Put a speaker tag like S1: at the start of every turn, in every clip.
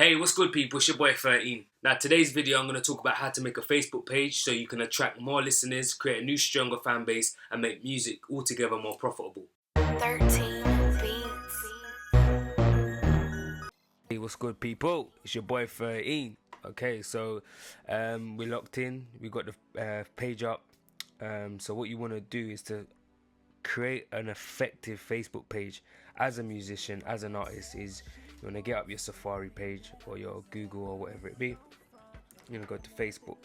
S1: Hey, what's good people? It's your boy 13. Now today's video I'm going to talk about how to make a Facebook page so you can attract more listeners, create a new stronger fan base and make music altogether more profitable.
S2: 13 Beats.
S1: Hey, what's good people? It's your boy 13. Okay, so we're locked in, we got the page up. So what you want to do is to create an effective Facebook page as a musician, as an artist. Is you want to get up your Safari page or your Google or whatever it be. You're going to go to Facebook.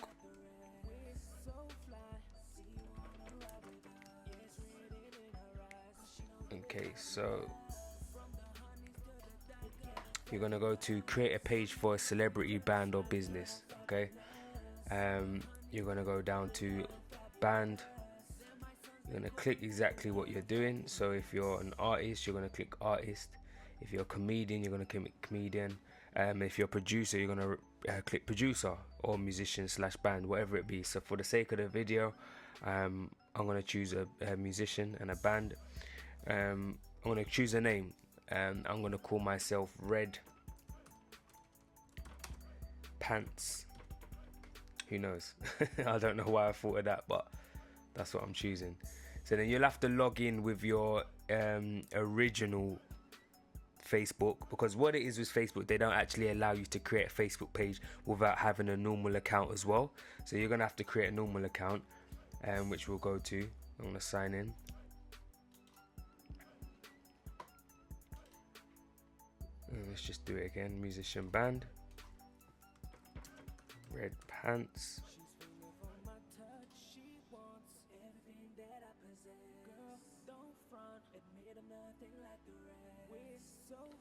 S1: Okay, so you're going to go to create a page for a celebrity, band or business. Okay, you're going to go down to band. You're going to click exactly what you're doing. So if you're an artist, you're going to click artist. If you're a comedian, you're going to click comedian. If you're a producer, you're going to click producer or musician / band, whatever it be. So for the sake of the video, I'm going to choose a musician and a band. I'm going to choose a name. I'm going to call myself Red Pants. Who knows? I don't know why I thought of that, but that's what I'm choosing. So then you'll have to log in with your original Facebook, because what it is with Facebook, they don't actually allow you to create a Facebook page without having a normal account as well. So you're gonna have to create a normal account, which we'll go to. I'm gonna sign in. Let's just do it again. Musician band, Red Pants.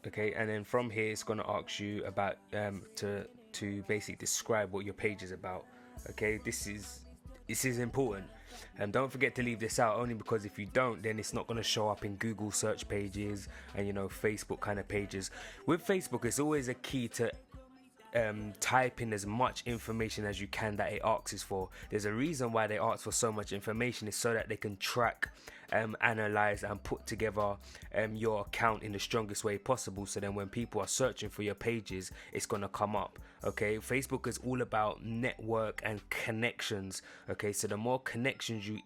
S1: Okay, and then from here it's going to ask you about to basically describe what your page is about. Okay, this is important, and don't forget to leave this out, only because if you don't, then it's not going to show up in Google search pages and Facebook kind of pages. With Facebook, it's always a key to type in as much information as you can that it asks for. There's a reason why they ask for so much information, is so that they can track, analyze and put together your account in the strongest way possible, so then when people are searching for your pages, it's gonna come up. Okay, Facebook is all about network and connections. Okay, so the more connections you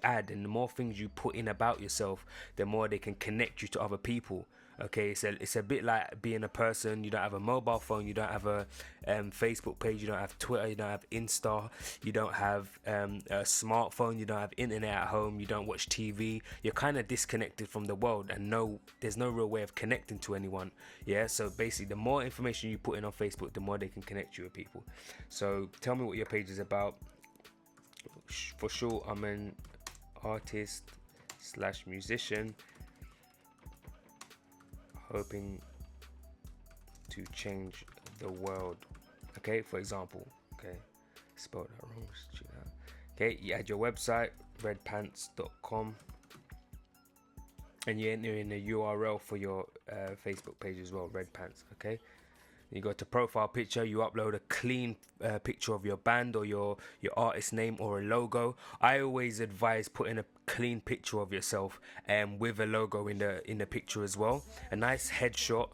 S1: add and the more things you put in about yourself, the more they can connect you to other people. Okay, it's a bit like being a person. You don't have a mobile phone, you don't have a Facebook page, you don't have Twitter, you don't have Insta, you don't have a smartphone, you don't have internet at home, you don't watch TV. You're kind of disconnected from the world, and there's no real way of connecting to anyone. Yeah, so basically the more information you put in on Facebook, the more they can connect you with people. So tell me what your page is about. For sure, I'm an artist / musician hoping to change the world. Okay, for example. Okay, spelled that wrong. Okay, you add your website, redpants.com, and you enter in the URL for your Facebook page as well, Red Pants. Okay, you go to profile picture, you upload a clean picture of your band or your artist name or a logo. I always advise putting a clean picture of yourself with a logo in the picture as well. A nice headshot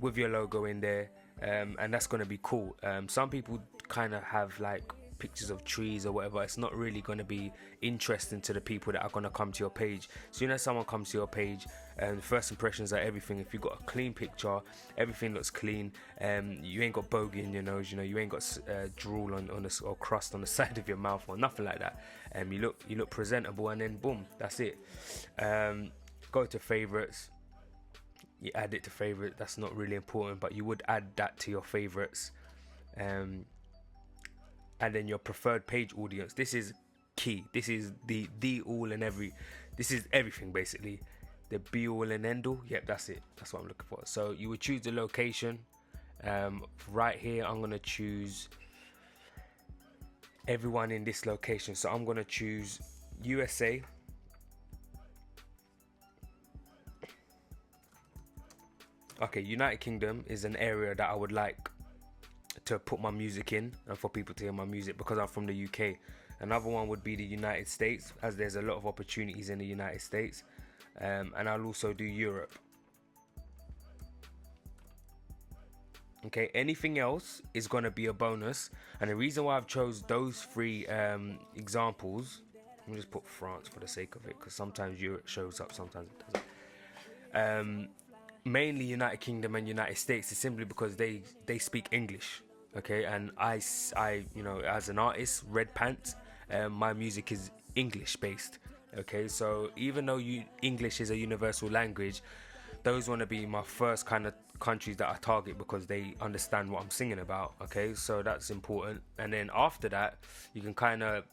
S1: with your logo in there, and that's going to be cool. Some people kind of have like pictures of trees or whatever. It's not really going to be interesting to the people that are going to come to your page. Soon as someone comes to your page, the first impressions are everything. If you've got a clean picture, everything looks clean, you ain't got bogey in your nose, you ain't got drool on this or crust on the side of your mouth or nothing like that. You look presentable, and then boom, that's it. Go to favorites, you add it to favorite. That's not really important, but you would add that to your favorites. And then your preferred page audience. This is key. This is the all and every. This is everything basically. The be all and end all. Yep, that's it. That's what I'm looking for. So you would choose the location. Right here, I'm gonna choose everyone in this location. So I'm gonna choose USA. Okay, United Kingdom is an area that I would like to put my music in and for people to hear my music, because I'm from the UK. Another one would be the United States, as there's a lot of opportunities in the United States, and I'll also do Europe. Okay, anything else is gonna be a bonus, and the reason why I've chose those three examples, let me just put France for the sake of it, because sometimes Europe shows up, sometimes it doesn't. Mainly United Kingdom and United States is simply because they speak English. Okay, and I you know, as an artist, Red Pants, my music is English based. Okay, so even though English is a universal language, those want to be my first kind of countries that I target because they understand what I'm singing about. Okay, so that's important. And then after that, you can kind of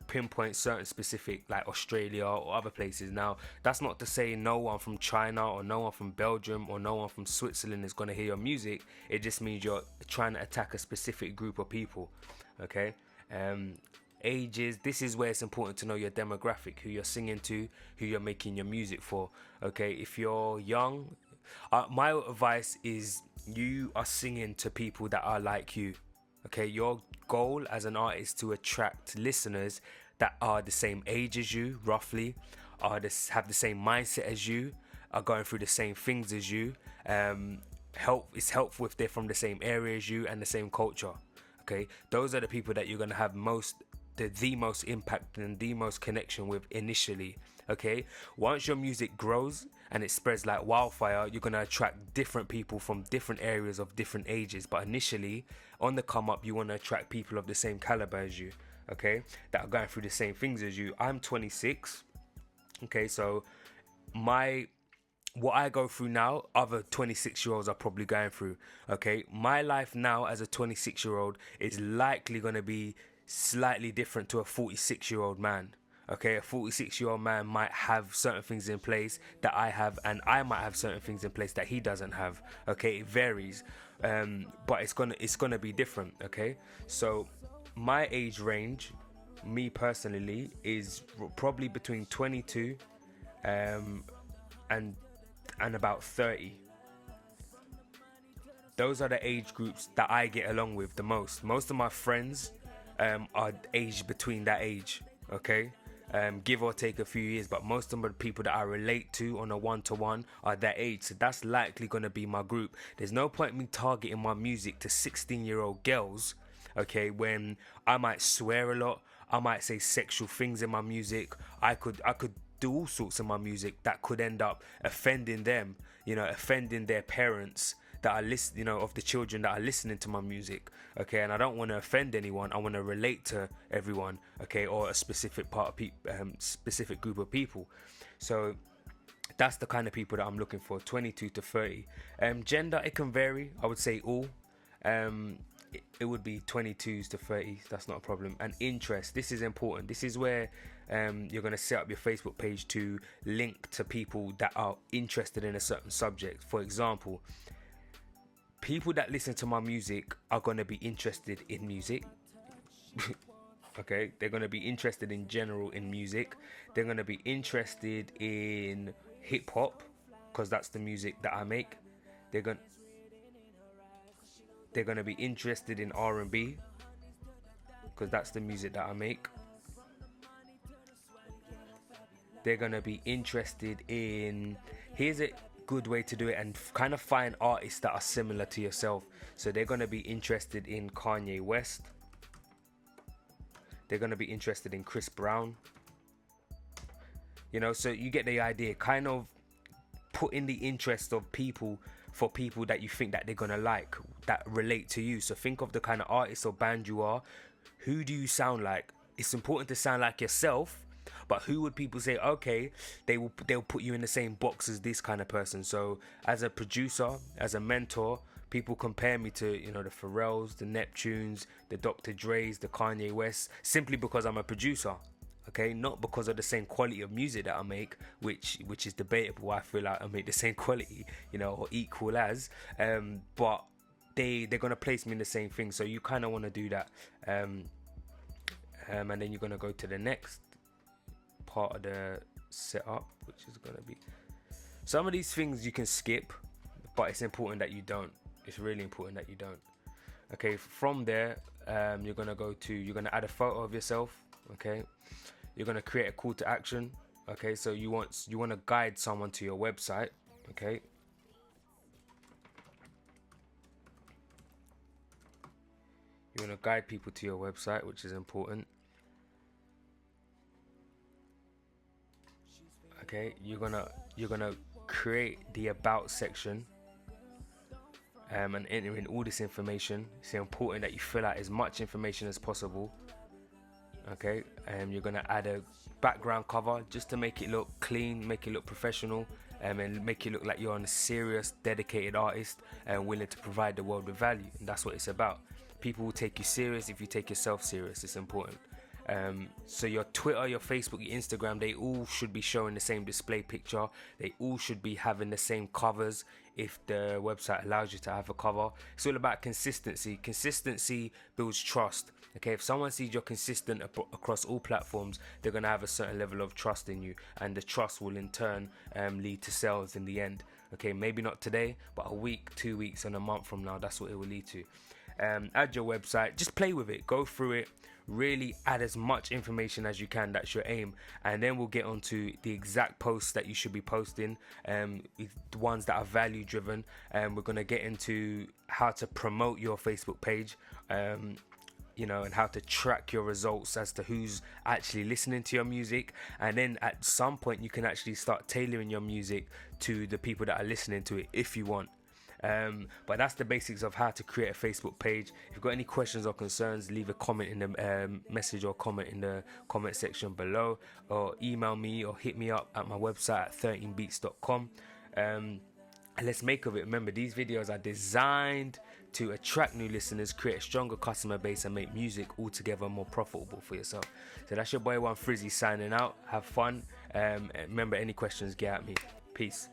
S1: pinpoint certain specific, like Australia or other places. Now, that's not to say no one from China or no one from Belgium or no one from Switzerland is going to hear your music. It just means you're trying to attack a specific group of people. Okay, ages, this is where it's important to know your demographic, who you're singing to, who you're making your music for. Okay, if you're young, my advice is you are singing to people that are like you. Okay, your goal as an artist to attract listeners that are the same age as you, roughly, have the same mindset as you, are going through the same things as you. It's helpful if they're from the same area as you and the same culture. Okay, those are the people that you're gonna have the most impact and the most connection with initially. Okay, once your music grows and it spreads like wildfire, you're gonna attract different people from different areas of different ages. But initially, on the come up, you want to attract people of the same caliber as you. Okay, that are going through the same things as you. I'm 26. Okay, so what I go through now, other 26-year-olds are probably going through. Okay, my life now as a 26-year-old is likely going to be slightly different to a 46-year-old man. Okay, a 46-year-old man might have certain things in place that I have, and I might have certain things in place that he doesn't have. Okay, it varies, but it's gonna be different. Okay, so my age range, me personally, is probably between 22 and about 30. Those are the age groups that I get along with the most. Most of my friends are aged between that age. Okay, give or take a few years, but most of the people that I relate to on a one-to-one are that age, so that's likely going to be my group. There's no point me targeting my music to 16-year-old girls, okay, when I might swear a lot, I might say sexual things in my music, I could do all sorts of my music that could end up offending them, offending their parents that are of the children that are listening to my music. Okay, and I don't want to offend anyone. I want to relate to everyone. Okay, or a specific specific group of people. So that's the kind of people that I'm looking for. 22 to 30. Gender, it can vary. I would say all. It would be 22s to 30s. That's not a problem. And interest. This is important. This is where you're going to set up your Facebook page to link to people that are interested in a certain subject. For example, people that listen to my music are going to be interested in music. Okay, they're going to be interested in general in music. They're going to be interested in hip hop because that's the music that I make. They're going to be interested in R&B because that's the music that I make. They're going to be interested in, here's a good way to do it and kind of find artists that are similar to yourself. So they're going to be interested in Kanye West. They're going to be interested in Chris Brown. So you get the idea. Kind of put in the interest of people for people that you think that they're going to like, that relate to you. So think of the kind of artist or band you are. Who do you sound like? It's important to sound like yourself, but who would people say, okay, they'll put you in the same box as this kind of person? So as a producer, as a mentor, people compare me to, the Pharrells, the Neptunes, the Dr. Dre's, the Kanye West, simply because I'm a producer. Okay, not because of the same quality of music that I make, which is debatable. I feel like I make the same quality, or equal as, but they're gonna place me in the same thing. So you kind of want to do that, and then you're gonna go to the next part of the setup, which is gonna be some of these things you can skip, but it's important that you don't. It's really important that you don't. Okay, from there, you're gonna add a photo of yourself. Okay, you're gonna create a call to action. Okay, so you want to guide someone to your website. Okay, You want to guide people to your website, which is important. Okay, you're gonna create the about section, and enter in all this information. It's important that you fill out as much information as possible. Okay, you're gonna add a background cover just to make it look clean, make it look professional, and make it look like you're a serious, dedicated artist and willing to provide the world with value. And that's what it's about. People will take you serious if you take yourself serious. It's important. So your Twitter, your Facebook, your Instagram, they all should be showing the same display picture. They all should be having the same covers if the website allows you to have a cover. It's all about consistency. Consistency builds trust. Okay, if someone sees you're consistent across all platforms, they're going to have a certain level of trust in you, and the trust will in turn lead to sales in the end. Okay, maybe not today, but a week, 2 weeks, and a month from now, that's what it will lead to. Add your website, just play with it, go through it, really add as much information as you can. That's your aim, and then we'll get on to the exact posts that you should be posting, the ones that are value driven. We're going to get into how to promote your Facebook page, and how to track your results as to who's actually listening to your music. And then at some point you can actually start tailoring your music to the people that are listening to it if you want. But that's the basics of how to create a Facebook page. If you've got any questions or concerns, leave a comment in the message or comment in the comment section below, or email me or hit me up at my website at 13beats.com. And let's make of it. Remember, these videos are designed to attract new listeners, create a stronger customer base, and make music altogether more profitable for yourself. So that's your boy One Frizzy signing out. Have fun. Remember, any questions, get at me. Peace.